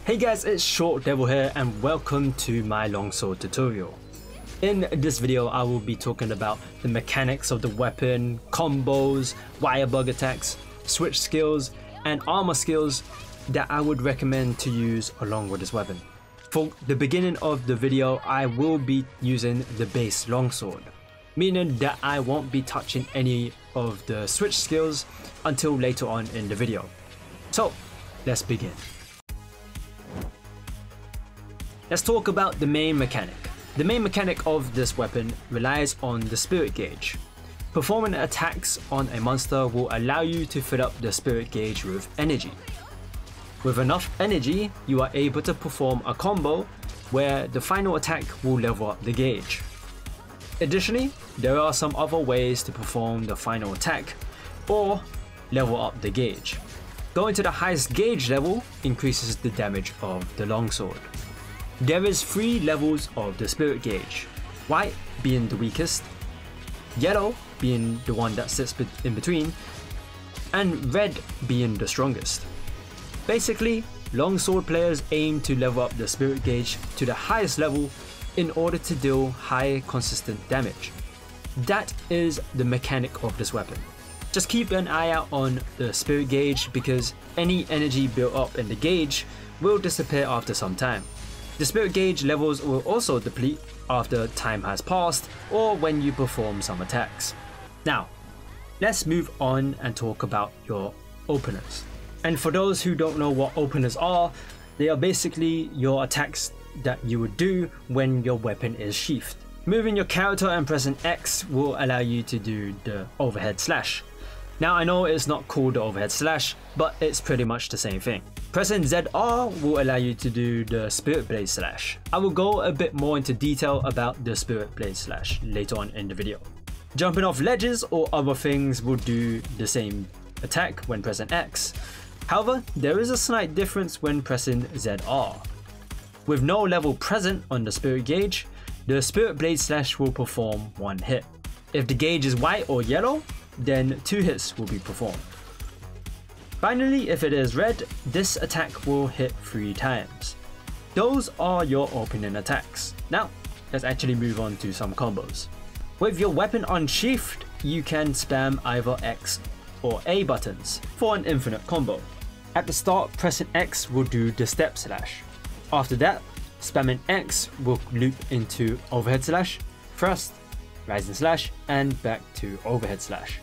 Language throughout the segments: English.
Hey guys, it's Short Devil here and welcome to my longsword tutorial. In this video I will be talking about the mechanics of the weapon, combos, Wirebug attacks, switch skills and armor skills that I would recommend to use along with this weapon. For the beginning of the video I will be using the base longsword, meaning that I won't be touching any of the switch skills until later on in the video. So let's begin. Let's talk about the main mechanic. The main mechanic of this weapon relies on the spirit gauge. Performing attacks on a monster will allow you to fill up the spirit gauge with energy. With enough energy, you are able to perform a combo where the final attack will level up the gauge. Additionally, there are some other ways to perform the final attack or level up the gauge. Going to the highest gauge level increases the damage of the longsword. There is 3 levels of the spirit gauge, white being the weakest, yellow being the one that sits in between, and red being the strongest. Basically, longsword players aim to level up the spirit gauge to the highest level in order to deal high consistent damage. That is the mechanic of this weapon. Just keep an eye out on the spirit gauge because any energy built up in the gauge will disappear after some time. The spirit gauge levels will also deplete after time has passed or when you perform some attacks. Now, let's move on and talk about your openers. And for those who don't know what openers are, they are basically your attacks that you would do when your weapon is sheathed. Moving your character and pressing X will allow you to do the overhead slash. Now I know it's not called the overhead slash, but it's pretty much the same thing. Pressing ZR will allow you to do the Spirit Blade Slash. I will go a bit more into detail about the Spirit Blade Slash later on in the video. Jumping off ledges or other things will do the same attack when pressing X. However, there is a slight difference when pressing ZR. With no level present on the Spirit Gauge, the Spirit Blade Slash will perform 1 hit. If the gauge is white or yellow, then 2 hits will be performed. Finally, if it is red, this attack will hit 3 times. Those are your opening attacks. Now, let's actually move on to some combos. With your weapon unsheathed, you can spam either X or A buttons for an infinite combo. At the start, pressing X will do the step slash. After that, spamming X will loop into overhead slash, thrust, rising slash, and back to overhead slash.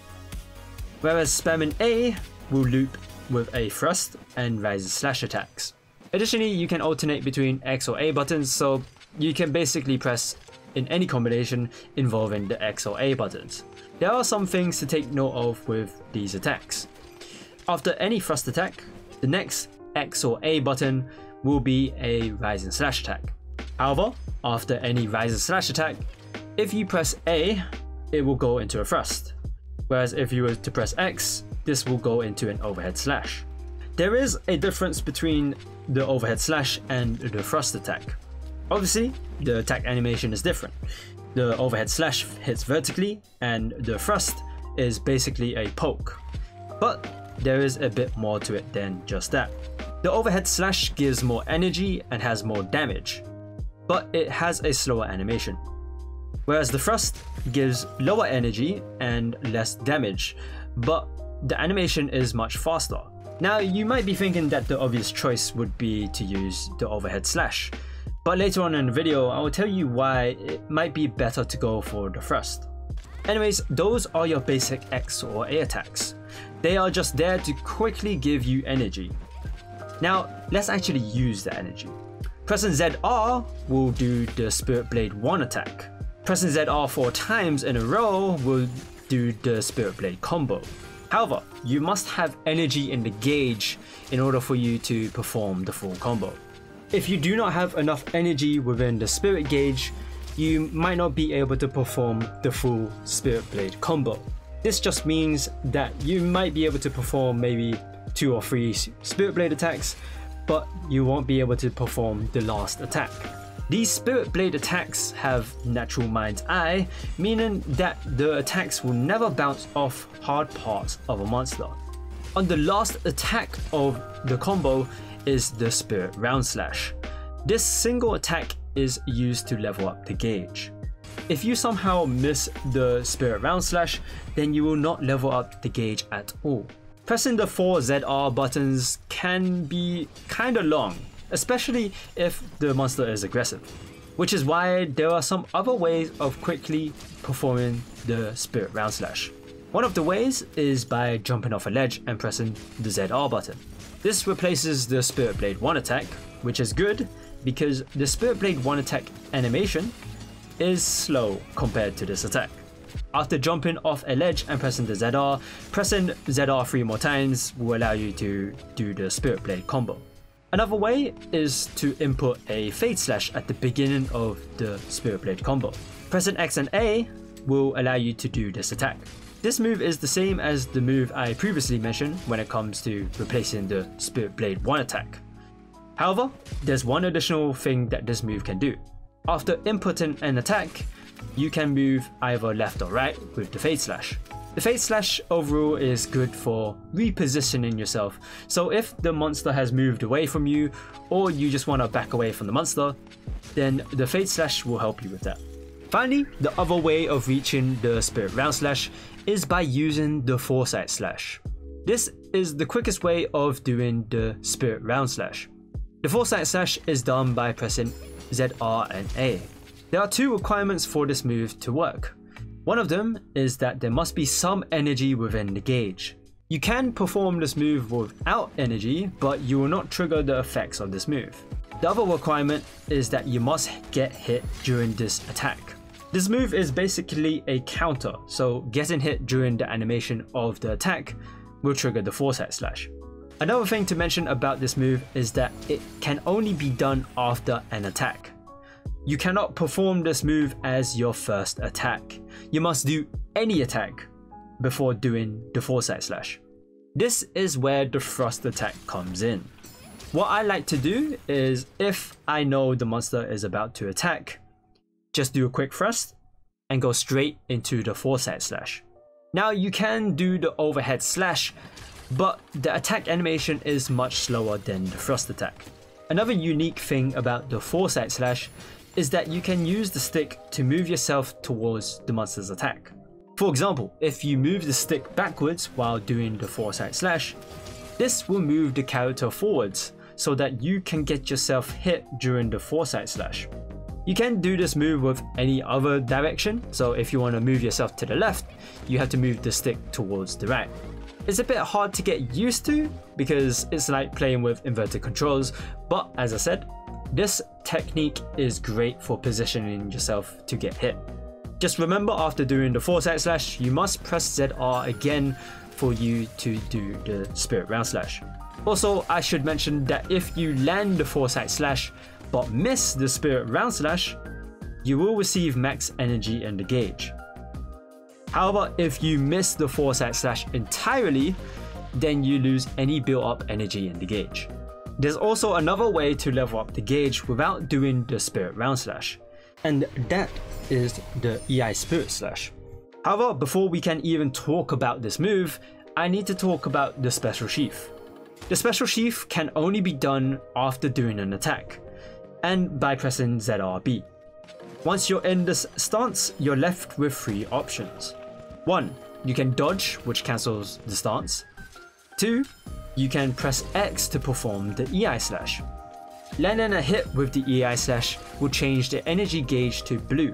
Whereas spamming A will loop with a thrust and rising slash attacks. Additionally, you can alternate between X or A buttons, so you can basically press in any combination involving the X or A buttons. There are some things to take note of with these attacks. After any thrust attack, the next X or A button will be a rising slash attack. However, after any rising slash attack, if you press A, it will go into a thrust. Whereas if you were to press X, this will go into an overhead slash. There is a difference between the overhead slash and the thrust attack. Obviously, the attack animation is different. The overhead slash hits vertically and the thrust is basically a poke. But there is a bit more to it than just that. The overhead slash gives more energy and has more damage, but it has a slower animation. Whereas the thrust gives lower energy and less damage, but the animation is much faster. Now you might be thinking that the obvious choice would be to use the overhead slash, but later on in the video I will tell you why it might be better to go for the thrust. Anyways, those are your basic X or A attacks. They are just there to quickly give you energy. Now let's actually use the energy. Pressing ZR will do the Spirit Blade 1 attack. Pressing ZR 4 times in a row will do the Spirit Blade combo. However, you must have energy in the gauge in order for you to perform the full combo. If you do not have enough energy within the spirit gauge, you might not be able to perform the full Spirit Blade combo. This just means that you might be able to perform maybe 2 or 3 Spirit Blade attacks, but you won't be able to perform the last attack. These Spirit Blade attacks have natural mind's eye, meaning that the attacks will never bounce off hard parts of a monster. On the last attack of the combo, is the Spirit Round Slash. This single attack is used to level up the gauge. If you somehow miss the Spirit Round Slash, then you will not level up the gauge at all. Pressing the 4 ZR buttons can be kinda long, especially if the monster is aggressive, which is why there are some other ways of quickly performing the Spirit Round Slash. One of the ways is by jumping off a ledge and pressing the ZR button. This replaces the Spirit Blade 1 attack, which is good because the Spirit Blade 1 attack animation is slow compared to this attack. After jumping off a ledge and pressing the ZR, pressing ZR 3 more times will allow you to do the Spirit Blade combo. Another way is to input a Fade Slash at the beginning of the Spirit Blade combo. Pressing X and A will allow you to do this attack. This move is the same as the move I previously mentioned when it comes to replacing the Spirit Blade 1 attack. However, there's one additional thing that this move can do. After inputting an attack, you can move either left or right with the Fade Slash. The Fade Slash overall is good for repositioning yourself, so if the monster has moved away from you or you just want to back away from the monster, then the Fade Slash will help you with that. Finally, the other way of reaching the Spirit Round Slash is by using the Foresight Slash. This is the quickest way of doing the Spirit Round Slash. The Foresight Slash is done by pressing ZR and A. There are two requirements for this move to work. One of them is that there must be some energy within the gauge. You can perform this move without energy, but you will not trigger the effects of this move. The other requirement is that you must get hit during this attack. This move is basically a counter, so getting hit during the animation of the attack will trigger the Foresight Slash. Another thing to mention about this move is that it can only be done after an attack. You cannot perform this move as your first attack. You must do any attack before doing the Foresight Slash. This is where the thrust attack comes in. What I like to do is, if I know the monster is about to attack, just do a quick thrust and go straight into the Foresight Slash. Now you can do the overhead slash, but the attack animation is much slower than the thrust attack. Another unique thing about the Foresight Slash is that you can use the stick to move yourself towards the monster's attack. For example, if you move the stick backwards while doing the Foresight Slash, this will move the character forwards so that you can get yourself hit during the Foresight Slash. You can do this move with any other direction, so if you want to move yourself to the left, you have to move the stick towards the right. It's a bit hard to get used to because it's like playing with inverted controls, but as I said, this technique is great for positioning yourself to get hit. Just remember, after doing the Foresight Slash, you must press ZR again for you to do the Spirit Round Slash. Also, I should mention that if you land the Foresight Slash but miss the Spirit Round Slash, you will receive max energy in the gauge. However, if you miss the Foresight Slash entirely, then you lose any built-up energy in the gauge. There's also another way to level up the gauge without doing the Spirit Round Slash, and that is the Iai Spirit Slash. However, before we can even talk about this move, I need to talk about the Special Sheath. The Special Sheath can only be done after doing an attack, and by pressing ZRB. Once you're in this stance, you're left with three options. 1. You can dodge, which cancels the stance. 2. You can press X to perform the Iai Slash. Landing a hit with the Iai Slash will change the energy gauge to blue,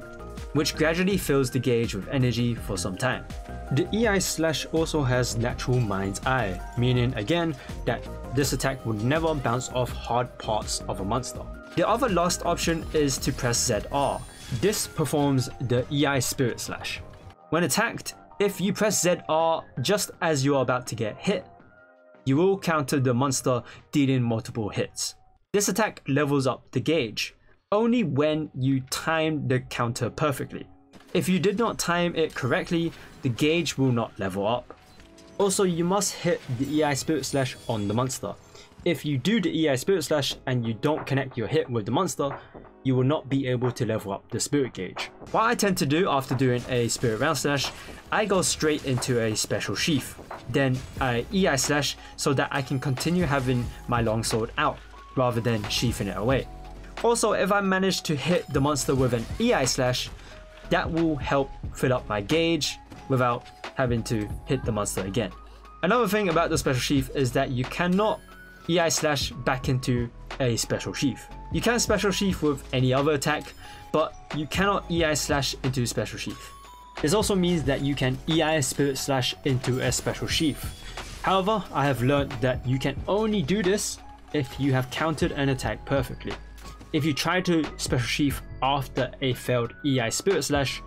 which gradually fills the gauge with energy for some time. The Iai Slash also has Natural Mind's Eye, meaning again that this attack will never bounce off hard parts of a monster. The other last option is to press ZR. This performs the Iai Spirit Slash. When attacked, if you press ZR just as you are about to get hit, you will counter the monster, dealing multiple hits. This attack levels up the gauge, only when you time the counter perfectly. If you did not time it correctly, the gauge will not level up. Also, you must hit the Iai Spirit Slash on the monster. If you do the Iai Spirit Slash and you don't connect your hit with the monster, you will not be able to level up the spirit gauge. What I tend to do after doing a Spirit Round Slash, I go straight into a Special Sheath. Then I Iai Slash so that I can continue having my longsword out. rather than sheathing it away. Also, if I manage to hit the monster with an Iai Slash, that will help fill up my gauge without having to hit the monster again. Another thing about the special sheath is that you cannot Iai Slash back into a special sheath. You can special sheath with any other attack, but you cannot Iai Slash into special sheath. This also means that you can Iai Spirit Slash into a special sheath. However, I have learned that you can only do this if you have countered an attack perfectly. If you try to special sheath after a failed Iai Spirit Slash,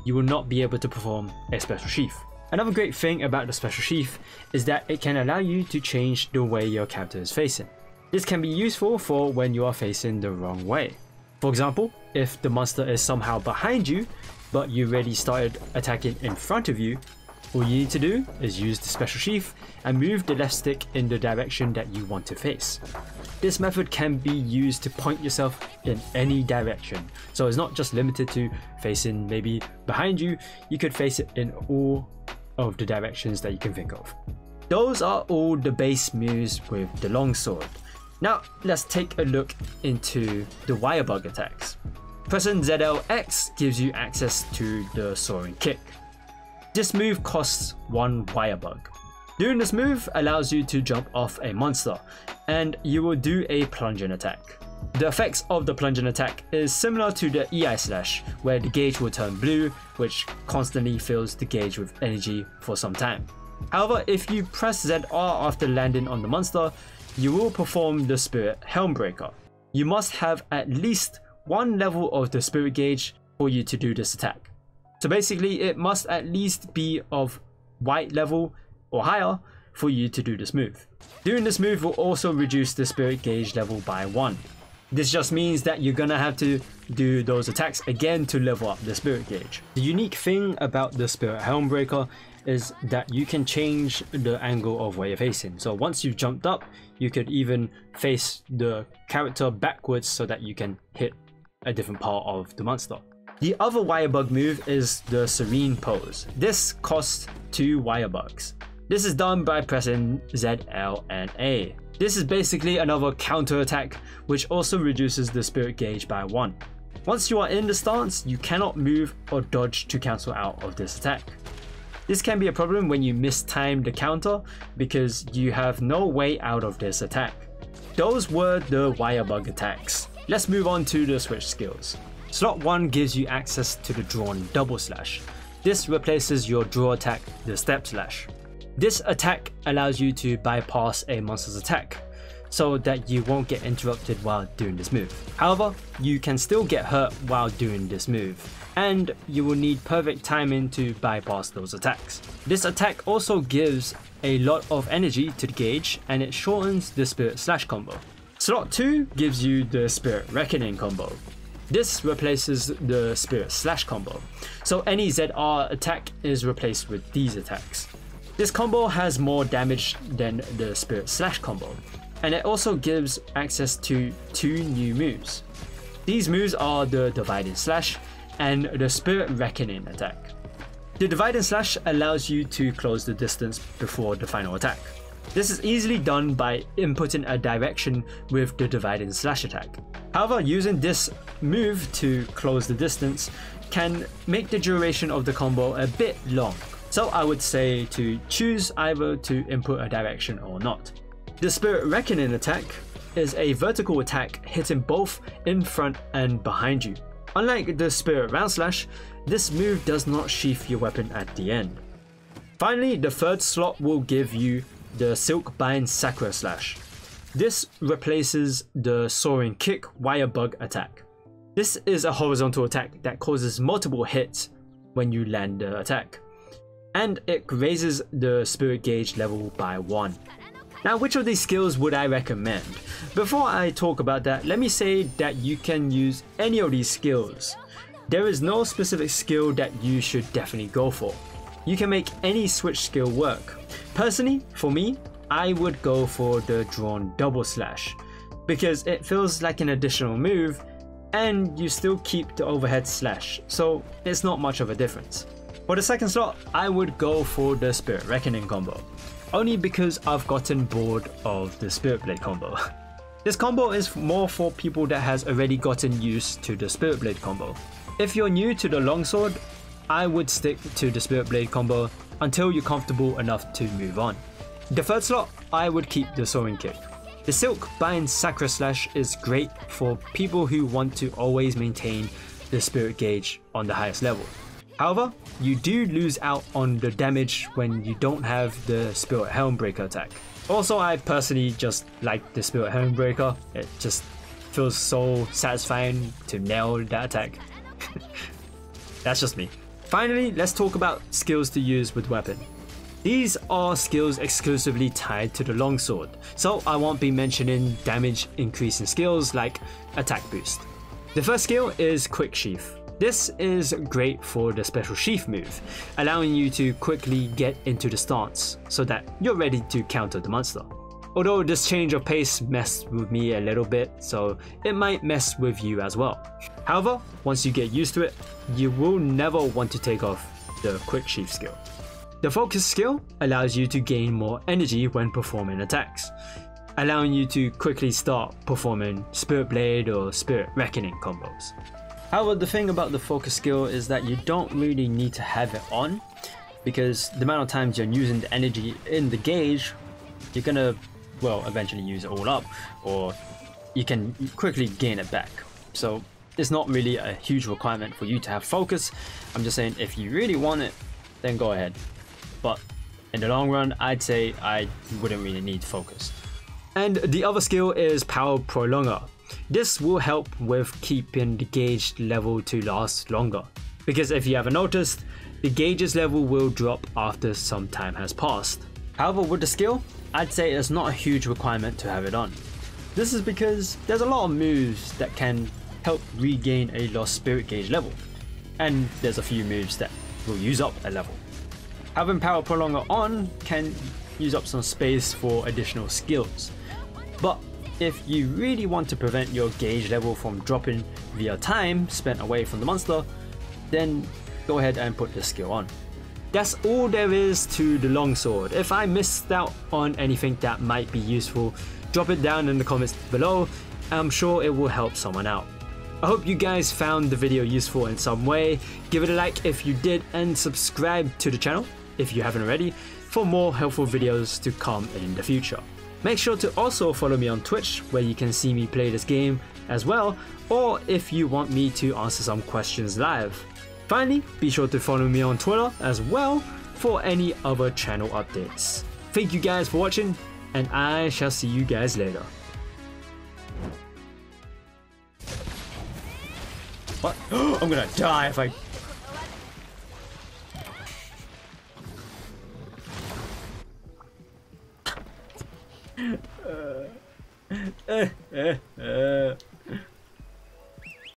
you will not be able to perform a special sheath. Another great thing about the special sheath is that it can allow you to change the way your character is facing. This can be useful for when you are facing the wrong way. For example, if the monster is somehow behind you, but you already started attacking in front of you, all you need to do is use the special sheath and move the left stick in the direction that you want to face. This method can be used to point yourself in any direction, so it's not just limited to facing maybe behind you, you could face it in all of the directions that you can think of. Those are all the base moves with the longsword. Now let's take a look into the Wirebug attacks. Pressing ZLX gives you access to the soaring kick. This move costs 1 Wirebug. Doing this move allows you to jump off a monster, and you will do a plunging attack. The effects of the plunging attack is similar to the Iai Slash, where the gauge will turn blue, which constantly fills the gauge with energy for some time. However, if you press ZR after landing on the monster, you will perform the Spirit Helmbreaker. You must have at least 1 level of the Spirit gauge for you to do this attack. So basically, it must at least be of white level or higher for you to do this move. Doing this move will also reduce the Spirit gauge level by 1. This just means that you're gonna have to do those attacks again to level up the Spirit gauge. The unique thing about the Spirit Helmbreaker is that you can change the angle of where you're facing. So once you've jumped up, you could even face the character backwards so that you can hit a different part of the monster. The other Wirebug move is the Serene Pose. This costs 2 Wirebugs. This is done by pressing ZL and A. This is basically another counter attack, which also reduces the Spirit gauge by 1. Once you are in the stance, you cannot move or dodge to cancel out of this attack. This can be a problem when you mistime the counter because you have no way out of this attack. Those were the Wirebug attacks. Let's move on to the switch skills. Slot 1 gives you access to the drawn double slash. This replaces your draw attack, the step slash. This attack allows you to bypass a monster's attack so that you won't get interrupted while doing this move. However, you can still get hurt while doing this move, and you will need perfect timing to bypass those attacks. This attack also gives a lot of energy to the gauge, and it shortens the Spirit Slash combo. Slot 2 gives you the Spirit Reckoning combo. This replaces the Spirit Slash combo, so any ZR attack is replaced with these attacks. This combo has more damage than the Spirit Slash combo, and it also gives access to 2 new moves. These moves are the Dividing Slash and the Spirit Reckoning attack. The Dividing Slash allows you to close the distance before the final attack. This is easily done by inputting a direction with the Dividing Slash attack. However, using this move to close the distance can make the duration of the combo a bit long. So I would say to choose either to input a direction or not. The Spirit Reckoning attack is a vertical attack hitting both in front and behind you. Unlike the Spirit Round Slash, this move does not sheath your weapon at the end. Finally, the third slot will give you the Silkbind Sakura Slash. This replaces the Soaring Kick Wirebug attack. This is a horizontal attack that causes multiple hits when you land the attack, and it raises the Spirit gauge level by 1. Now, which of these skills would I recommend? Before I talk about that, let me say that you can use any of these skills. There is no specific skill that you should definitely go for. You can make any switch skill work. Personally, for me, I would go for the drawn double slash because it feels like an additional move and you still keep the overhead slash, so it's not much of a difference. For the second slot, I would go for the Spirit Reckoning combo, only because I've gotten bored of the Spirit Blade combo. This combo is more for people that has already gotten used to the Spirit Blade combo. If you're new to the longsword, I would stick to the Spirit Blade combo until you're comfortable enough to move on. The third slot, I would keep the Soaring Kick. The Silk Bind Sacra Slash is great for people who want to always maintain the spirit gauge on the highest level. However, you do lose out on the damage when you don't have the Spirit Helmbreaker attack. Also, I personally just like the Spirit Helmbreaker. It just feels so satisfying to nail that attack. That's just me. Finally, let's talk about skills to use with weapon. These are skills exclusively tied to the longsword, so I won't be mentioning damage increasing skills like attack boost. The first skill is Quick Sheath. This is great for the special Sheath move, allowing you to quickly get into the stance so that you're ready to counter the monster. Although this change of pace messed with me a little bit, so it might mess with you as well. However, once you get used to it, you will never want to take off the Quick Sheath skill. The Focus skill allows you to gain more energy when performing attacks, allowing you to quickly start performing Spirit Blade or Spirit Reckoning combos. However, the thing about the Focus skill is that you don't really need to have it on, because the amount of times you're using the energy in the gauge, you're gonna, well, eventually use it all up, or you can quickly gain it back. So it's not really a huge requirement for you to have Focus. I'm just saying if you really want it, then go ahead. But in the long run, I'd say I wouldn't really need Focus. And the other skill is Power Prolonger. This will help with keeping the gauge level to last longer, because if you haven't noticed, the gauge's level will drop after some time has passed. However, with the skill, I'd say it's not a huge requirement to have it on. This is because there's a lot of moves that can help regain a lost spirit gauge level, and there's a few moves that will use up a level. Having Power Prolonger on can use up some space for additional skills, but if you really want to prevent your gauge level from dropping via time spent away from the monster, then go ahead and put this skill on. That's all there is to the longsword. If I missed out on anything that might be useful, drop it down in the comments below. I'm sure it will help someone out. I hope you guys found the video useful in some way. Give it a like if you did, and subscribe to the channel if you haven't already for more helpful videos to come in the future. Make sure to also follow me on Twitch, where you can see me play this game as well, or if you want me to answer some questions live. Finally, be sure to follow me on Twitter as well for any other channel updates. Thank you guys for watching, and I shall see you guys later. What? I'm gonna die if I...